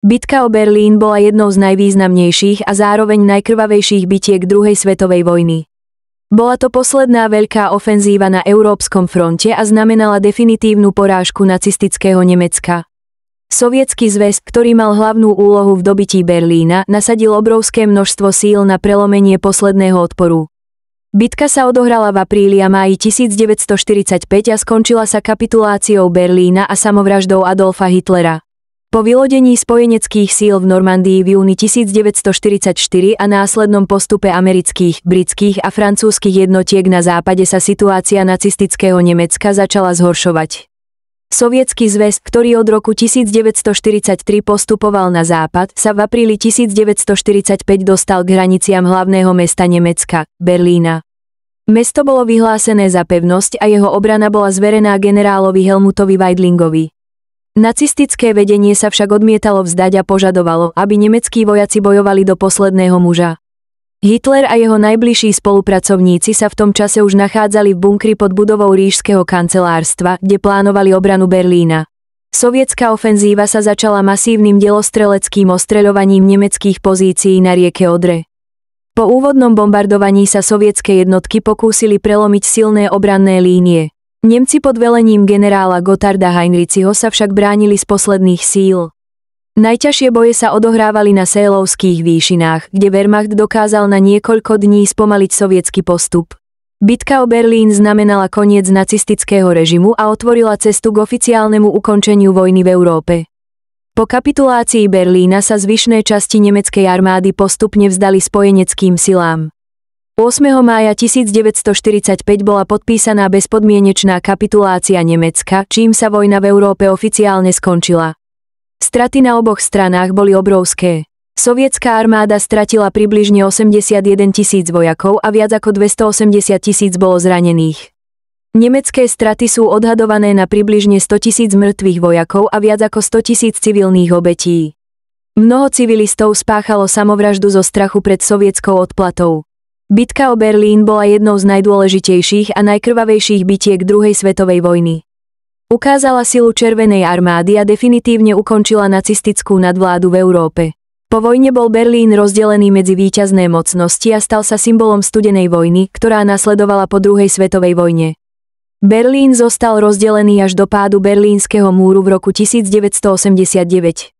Bitka o Berlín bola jednou z najvýznamnejších a zároveň najkrvavejších bitiek druhej svetovej vojny. Bola to posledná veľká ofenzíva na európskom fronte a znamenala definitívnu porážku nacistického Nemecka. Sovietsky zväz, ktorý mal hlavnú úlohu v dobití Berlína, nasadil obrovské množstvo síl na prelomenie posledného odporu. Bitka sa odohrala v apríli a máji 1945 a skončila sa kapituláciou Berlína a samovraždou Adolfa Hitlera. Po vylodení spojeneckých síl v Normandii v júni 1944 a následnom postupe amerických, britských a francúzskych jednotiek na západe sa situácia nacistického Nemecka začala zhoršovať. Sovietsky zväz, ktorý od roku 1943 postupoval na západ, sa v apríli 1945 dostal k hraniciam hlavného mesta Nemecka, Berlína. Mesto bolo vyhlásené za pevnosť a jeho obrana bola zverená generálovi Helmutovi Weidlingovi. Nacistické vedenie sa však odmietalo vzdať a požadovalo, aby nemeckí vojaci bojovali do posledného muža. Hitler a jeho najbližší spolupracovníci sa v tom čase už nachádzali v bunkri pod budovou ríšskeho kancelárstva, kde plánovali obranu Berlína. Sovietská ofenzíva sa začala masívnym delostreleckým ostreľovaním nemeckých pozícií na rieke Odre. Po úvodnom bombardovaní sa sovietske jednotky pokúsili prelomiť silné obranné línie. Nemci pod velením generála Gotharda Heinrichiho sa však bránili z posledných síl. Najťažšie boje sa odohrávali na Sélovských výšinách, kde Wehrmacht dokázal na niekoľko dní spomaliť sovietsky postup. Bitka o Berlín znamenala koniec nacistického režimu a otvorila cestu k oficiálnemu ukončeniu vojny v Európe. Po kapitulácii Berlína sa zvyšné časti nemeckej armády postupne vzdali spojeneckým silám. 8. mája 1945 bola podpísaná bezpodmienečná kapitulácia Nemecka, čím sa vojna v Európe oficiálne skončila. Straty na oboch stranách boli obrovské. Sovietská armáda stratila približne 81 000 vojakov a viac ako 280 000 bolo zranených. Nemecké straty sú odhadované na približne 100 000 mŕtvych vojakov a viac ako 100 000 civilných obetí. Mnoho civilistov spáchalo samovraždu zo strachu pred sovietskou odplatou. Bitka o Berlín bola jednou z najdôležitejších a najkrvavejších bitiek druhej svetovej vojny. Ukázala silu Červenej armády a definitívne ukončila nacistickú nadvládu v Európe. Po vojne bol Berlín rozdelený medzi víťazné mocnosti a stal sa symbolom studenej vojny, ktorá nasledovala po druhej svetovej vojne. Berlín zostal rozdelený až do pádu Berlínskeho múru v roku 1989.